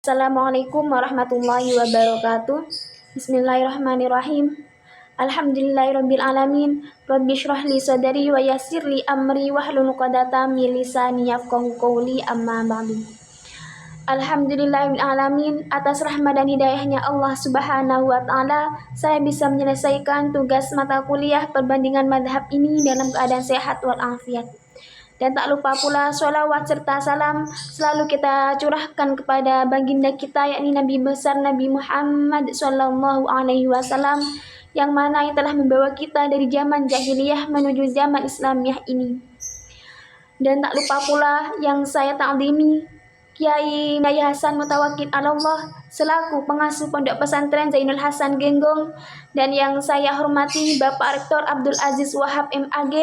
Assalamualaikum warahmatullahi wabarakatuh. Bismillahirrahmanirrahim. Alhamdulillahirabbil alamin. Rabbi shrah li sadri wa yassir li amri wahlul 'uqdatam min lisani yafqahu qawli, amma ba'du. Alhamdulillahirabbil alamin, atas rahmat dan hidayahnya Allah Subhanahu wa taala, saya bisa menyelesaikan tugas mata kuliah perbandingan madhab ini dalam keadaan sehat walafiat. Dan tak lupa pula sholawat serta salam selalu kita curahkan kepada baginda kita, yakni Nabi besar Nabi Muhammad Sallallahu Alaihi Wasallam, yang mana yang telah membawa kita dari zaman jahiliyah menuju zaman Islamiyah ini. Dan tak lupa pula yang saya ta'zimi, Kiai Hasan Mutawakkil Allah selaku pengasuh Pondok Pesantren Zainul Hasan Genggong, dan yang saya hormati Bapak Rektor Abdul Aziz Wahab MAG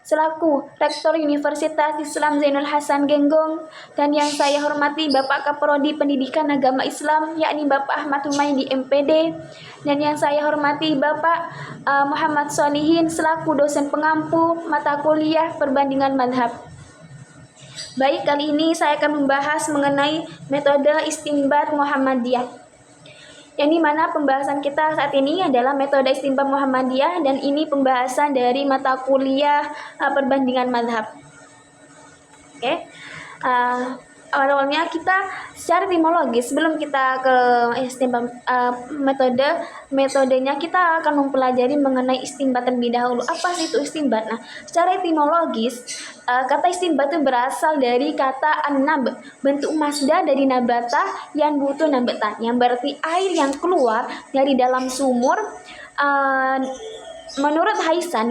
selaku Rektor Universitas Islam Zainul Hasan Genggong, dan yang saya hormati Bapak Kaprodi Pendidikan Agama Islam yakni Bapak Ahmad Humaydi MPD, dan yang saya hormati Bapak Muhammad Solihin selaku dosen pengampu mata kuliah perbandingan madhab. Baik, kali ini saya akan membahas mengenai metode istinbat Muhammadiyah. Yang dimana pembahasan kita saat ini adalah metode istinbat Muhammadiyah, dan ini pembahasan dari mata kuliah perbandingan madhab. Oke. Awalnya kita secara etimologis, sebelum kita ke istinbat metodenya, kita akan mempelajari mengenai istinbat terlebih dahulu. Apa sih itu istinbat? Nah, secara etimologis, kata istinbat itu berasal dari kata an-nab, bentuk masdar dari nabata yang butuh nabatan, yang berarti air yang keluar dari dalam sumur. Menurut Haisan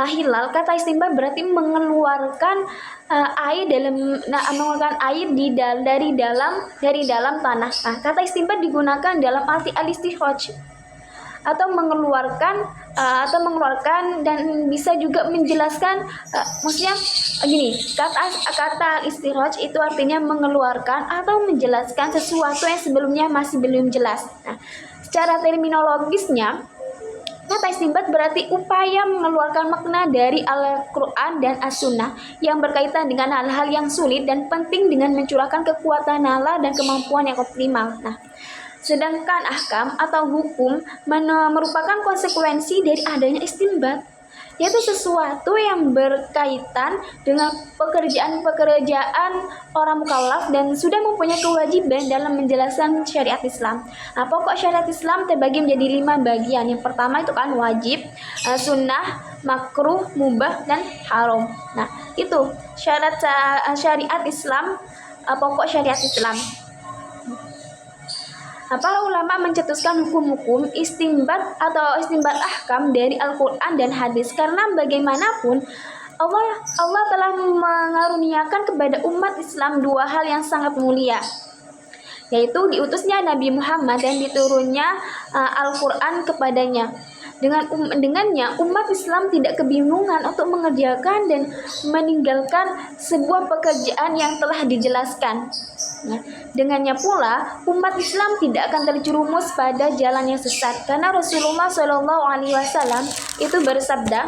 Hilal, kata istinbat berarti mengeluarkan air dari dalam tanah. Nah, kata istinbat digunakan dalam arti al-istikhraj, atau mengeluarkan dan bisa juga menjelaskan, maksudnya gini, kata istikhraj itu artinya mengeluarkan atau menjelaskan sesuatu yang sebelumnya masih belum jelas. Nah, secara terminologisnya, kata istinbat berarti upaya mengeluarkan makna dari Al-Quran dan As-Sunnah yang berkaitan dengan hal-hal yang sulit dan penting dengan mencurahkan kekuatan nalar dan kemampuan yang optimal. Nah, sedangkan ahkam atau hukum merupakan konsekuensi dari adanya istinbat, yaitu sesuatu yang berkaitan dengan pekerjaan orang mukallaf dan sudah mempunyai kewajiban dalam menjelaskan syariat Islam. Nah, pokok syariat Islam terbagi menjadi 5 bagian. Yang pertama itu kan wajib, sunnah, makruh, mubah, dan haram. Nah, itu syariat Islam, pokok syariat Islam. Para ulama mencetuskan hukum-hukum istinbat atau istinbat ahkam dari Al-Quran dan hadis, karena bagaimanapun Allah telah mengaruniakan kepada umat Islam 2 hal yang sangat mulia, yaitu diutusnya Nabi Muhammad dan diturunnya Al-Quran kepadanya. Dengannya umat Islam tidak kebingungan untuk mengerjakan dan meninggalkan sebuah pekerjaan yang telah dijelaskan. Nah, dengannya pula umat Islam tidak akan terjerumus pada jalan yang sesat, karena Rasulullah SAW itu bersabda,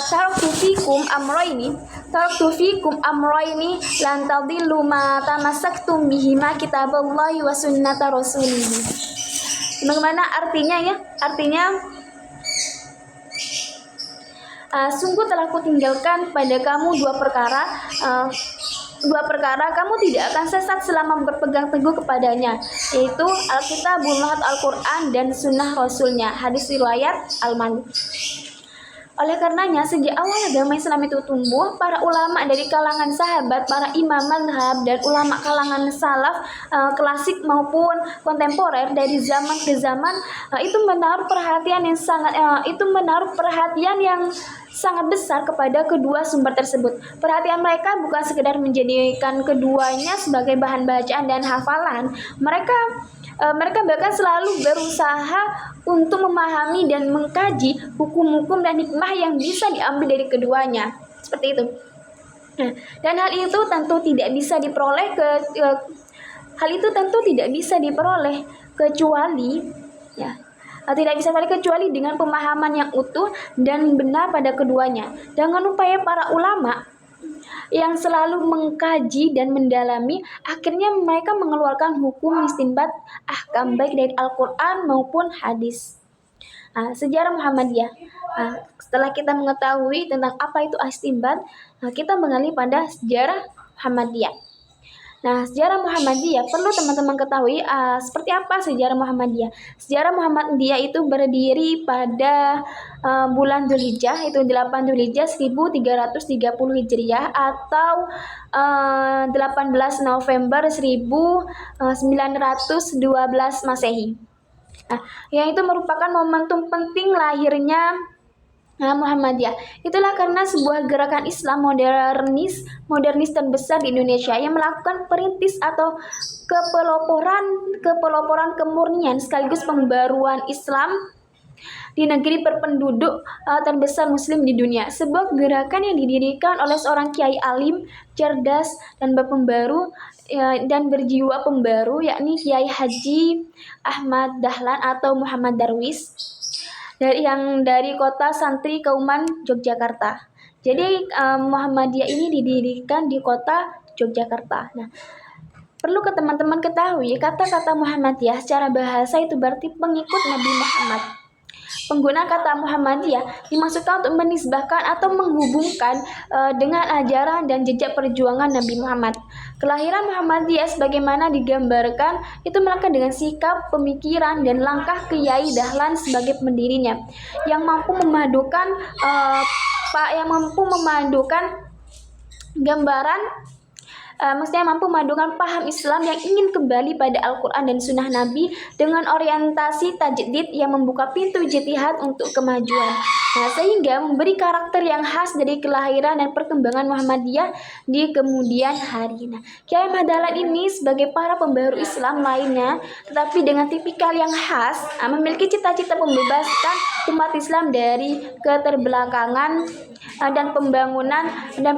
taraktu fikum amroini lan tadillu ma tamassaktum bihima kitaballahi wa sunnata rasulih. Bagaimana artinya ya? Artinya, sungguh telah kutinggalkan pada kamu dua perkara kamu tidak akan sesat selama berpegang teguh kepadanya, yaitu Alkitabullah, Al-Quran, dan Sunnah Rasulnya. Hadis riwayat Al-Man. Oleh karenanya, sejak awal agama Islam itu tumbuh, para ulama dari kalangan sahabat, para imam mazhab, dan ulama kalangan salaf klasik maupun kontemporer dari zaman ke zaman itu menaruh perhatian yang sangat besar kepada kedua sumber tersebut. Perhatian mereka bukan sekedar menjadikan keduanya sebagai bahan bacaan dan hafalan. Mereka bahkan selalu berusaha untuk memahami dan mengkaji hukum-hukum dan hikmah yang bisa diambil dari keduanya. Seperti itu. Nah, dan hal itu tentu tidak bisa diperoleh kecuali dengan pemahaman yang utuh dan benar pada keduanya. Dengan upaya para ulama yang selalu mengkaji dan mendalami, akhirnya mereka mengeluarkan hukum istinbat ahkam baik dari Al-Quran maupun hadis. Sejarah Muhammadiyah. Setelah kita mengetahui tentang apa itu istinbat, kita mengalih pada sejarah Muhammadiyah. Sejarah Muhammadiyah perlu teman-teman ketahui seperti apa sejarah Muhammadiyah. Sejarah Muhammadiyah itu berdiri pada bulan Dzulhijjah, itu 8 Dzulhijjah 1330 Hijriah atau 18 November 1912 Masehi. Yang itu merupakan momentum penting lahirnya Muhammadiyah. Itulah karena sebuah gerakan Islam modernis dan besar di Indonesia yang melakukan perintis atau kepeloporan kemurnian sekaligus pembaruan Islam di negeri berpenduduk terbesar Muslim di dunia. Sebuah gerakan yang didirikan oleh seorang kiai alim, cerdas dan berpembaru dan berjiwa pembaru, yakni Kiai Haji Ahmad Dahlan atau Muhammad Darwis, dari kota Santri Kauman Yogyakarta. Jadi Muhammadiyah ini didirikan di kota Yogyakarta. Perlu ke teman-teman ketahui kata-kata Muhammadiyah secara bahasa itu berarti pengikut Nabi Muhammad. Penggunaan kata Muhammadiyah dimaksudkan untuk menisbahkan atau menghubungkan dengan ajaran dan jejak perjuangan Nabi Muhammad. Kelahiran Muhammadiyah sebagaimana digambarkan itu melekat dengan sikap, pemikiran, dan langkah Kiai Dahlan sebagai pendirinya yang mampu memadukan gambaran maksudnya mampu memadukan paham Islam yang ingin kembali pada Al-Quran dan Sunnah Nabi dengan orientasi tajdid yang membuka pintu ijtihad untuk kemajuan. Sehingga memberi karakter yang khas dari kelahiran dan perkembangan Muhammadiyah di kemudian hari. Kiai Ahmad Dahlan ini sebagai para pembaru Islam lainnya, tetapi dengan tipikal yang khas, memiliki cita-cita membebaskan umat Islam dari keterbelakangan dan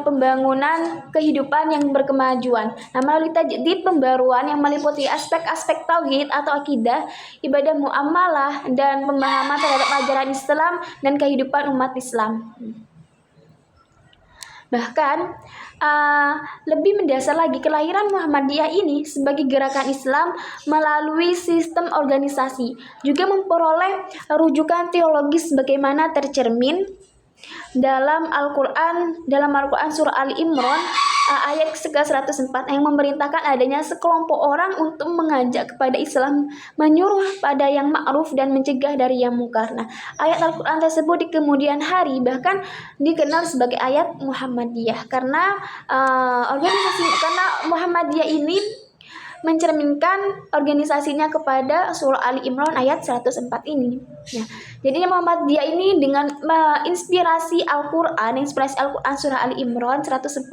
pembangunan kehidupan yang berkemajuan. Melalui tajdid pembaruan yang meliputi aspek-aspek tauhid atau akidah, ibadah muamalah dan pemahaman terhadap ajaran Islam dan kehidupan umat Islam. Bahkan lebih mendasar lagi, kelahiran Muhammadiyah ini sebagai gerakan Islam melalui sistem organisasi juga memperoleh rujukan teologis sebagaimana tercermin dalam Al-Quran surah Ali Imran ayat ke-104 yang memerintahkan adanya sekelompok orang untuk mengajak kepada Islam, menyuruh pada yang ma'ruf dan mencegah dari yang mungkar. Ayat Al-Quran tersebut di kemudian hari bahkan dikenal sebagai ayat Muhammadiyah karena Muhammadiyah ini mencerminkan organisasinya kepada surah Ali Imran ayat 104 ini. Jadi Muhammadiyah ini dengan inspirasi Al-Quran surah Ali Imran 104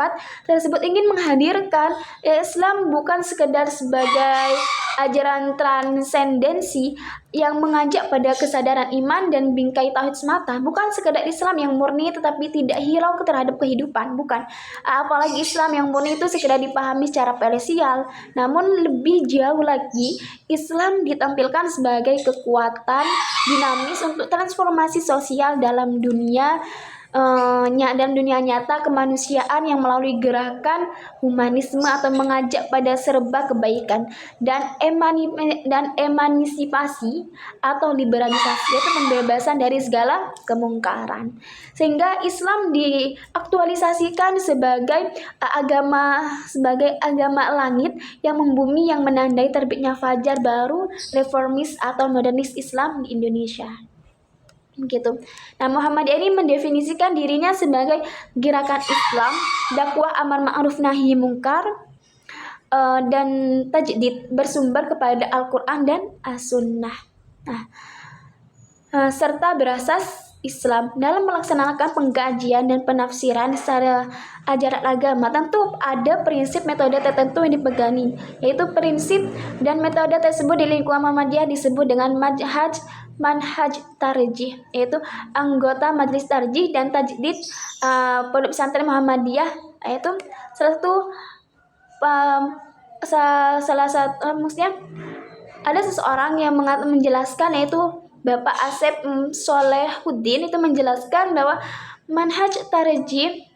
tersebut ingin menghadirkan Islam bukan sekedar sebagai ajaran transendensi yang mengajak pada kesadaran iman dan bingkai tauhid semata, bukan sekedar Islam yang murni tetapi tidak hirau terhadap kehidupan, bukan. Apalagi Islam yang murni itu sekedar dipahami secara parsial, namun lebih jauh lagi Islam ditampilkan sebagai kekuatan dinamis untuk transformasi sosial dalam dunia nyata kemanusiaan yang melalui gerakan humanisme atau mengajak pada serba kebaikan dan emansipasi atau liberalisasi, yaitu pembebasan dari segala kemungkaran. Sehingga Islam diaktualisasikan sebagai agama langit yang membumi, yang menandai terbitnya fajar baru reformis atau modernis Islam di Indonesia. Muhammadiyah ini mendefinisikan dirinya sebagai gerakan Islam, dakwah amar ma'ruf nahi mungkar, dan tajdid bersumber kepada Al-Quran dan As-Sunnah, serta berasas Islam. Dalam melaksanakan pengkajian dan penafsiran secara ajaran agama, tentu ada prinsip metode tertentu yang dipegangi, yaitu prinsip dan metode tersebut di lingkungan Muhammadiyah disebut dengan manhaj tarjih, yaitu anggota majelis tarjih dan tajdid pondok pesantren Muhammadiyah, yaitu maksudnya ada seseorang yang menjelaskan, yaitu Bapak Asep Solehuddin, itu menjelaskan bahwa manhaj tarjih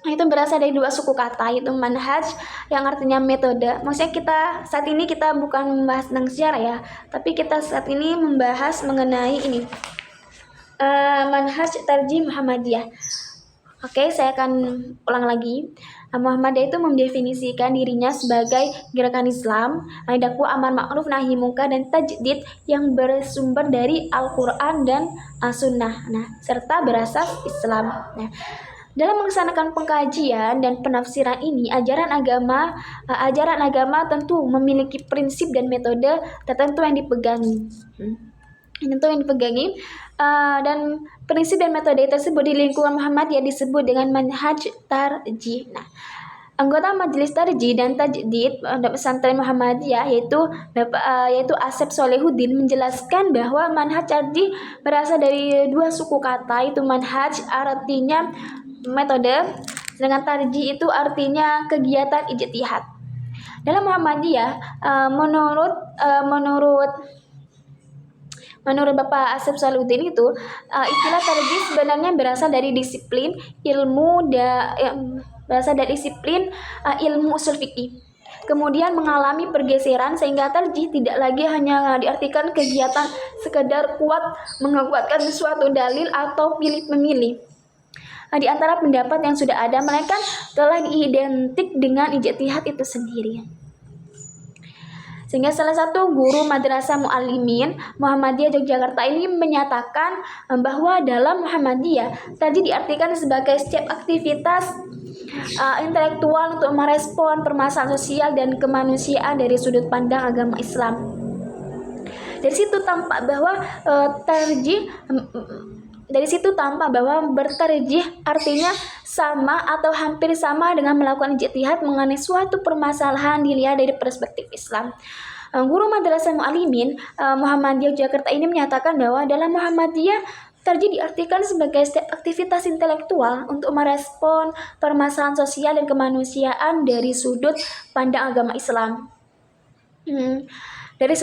itu berasal dari dua suku kata, yaitu manhaj yang artinya metode. Maksudnya kita saat ini kita bukan membahas tentang sejarah ya, tapi kita saat ini membahas mengenai ini manhaj tarjih Muhammadiyah. Oke, saya akan ulang lagi. Muhammadiyah itu mendefinisikan dirinya sebagai gerakan Islam, dakwah amar ma'ruf nahi munkar dan tajdid yang bersumber dari Al-Qur'an dan As-Sunnah. Nah, serta berasas Islam. Nah, dalam melaksanakan pengkajian dan penafsiran ini, ajaran agama tentu memiliki prinsip dan metode tertentu yang dipegangi. Dan prinsip dan metode tersebut di lingkungan Muhammadiyah disebut dengan manhaj tarjih. Nah, anggota Majelis Tarjih dan Tajdid Pondok Pesantren Muhammadiyah yaitu Asep Solehuddin menjelaskan bahwa manhaj tarjih berasal dari dua suku kata, itu manhaj artinya metode, sedangkan tarjih itu artinya kegiatan ijtihad. Dalam Muhammadiyah, menurut Bapak Asep Soluddin itu, istilah tarjih sebenarnya berasal dari disiplin ilmu usul fikih. Kemudian mengalami pergeseran sehingga tarjih tidak lagi hanya diartikan kegiatan sekedar menguatkan suatu dalil atau pilih memilih. Di antara pendapat yang sudah ada, mereka telah diidentik dengan ijtihad itu sendiri. Sehingga salah satu guru Madrasah Muallimin Muhammadiyah Yogyakarta ini menyatakan bahwa dalam Muhammadiyah tadi diartikan sebagai setiap aktivitas intelektual untuk merespon permasalahan sosial dan kemanusiaan dari sudut pandang agama Islam. Dari situ tampak bahwa bertarjih artinya sama atau hampir sama dengan melakukan ijtihad mengenai suatu permasalahan dilihat dari perspektif Islam. Guru Madrasah Muallimin Muhammadiyah Jakarta ini menyatakan bahwa dalam Muhammadiyah tarjih diartikan sebagai setiap aktivitas intelektual untuk merespon permasalahan sosial dan kemanusiaan dari sudut pandang agama Islam. Dari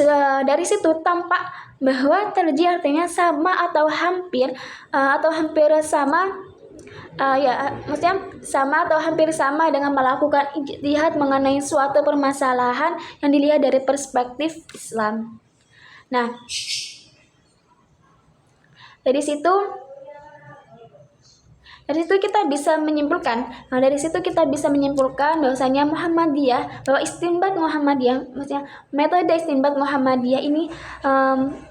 situ tampak bahwa tarjih artinya sama atau hampir sama, maksudnya sama atau hampir sama dengan melakukan ijtihad mengenai suatu permasalahan yang dilihat dari perspektif Islam. Nah, dari situ kita bisa menyimpulkan bahwasanya Muhammadiyah, bahwa istinbat Muhammadiyah, maksudnya metode istinbat Muhammadiyah ini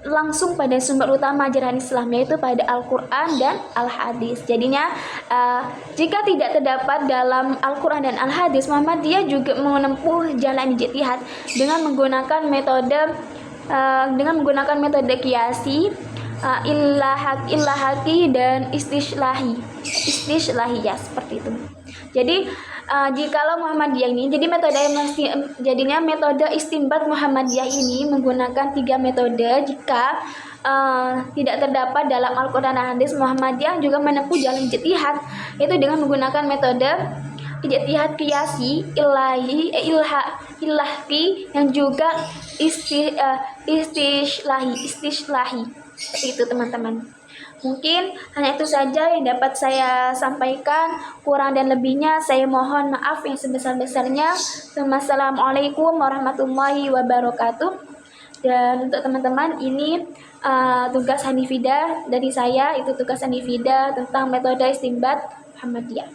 langsung pada sumber utama ajaran Islam, yaitu pada Al-Quran dan Al-Hadis. Jadinya jika tidak terdapat dalam Al-Quran dan Al-Hadis, Muhammadiyah juga menempuh jalan ijtihad dengan menggunakan metode qiyasi, illahaki dan istislahi ya, seperti itu. Jadi jikalau Muhammadiyah ini, jadinya metode istinbat Muhammadiyah ini menggunakan 3 metode. Jika tidak terdapat dalam Al-Quran dan Hadis, Muhammadiyah juga menempuh jalan ijtihad, yaitu dengan menggunakan metode ijtihad qiyasi, illahki yang juga istislahi. Seperti itu, teman-teman. Mungkin hanya itu saja yang dapat saya sampaikan. Kurang dan lebihnya saya mohon maaf yang sebesar-besarnya. Wassalamualaikum warahmatullahi wabarakatuh. Dan untuk teman-teman, ini tugas Hanifida dari saya, itu tugas Hanifida tentang metode istinbat Muhammadiyah.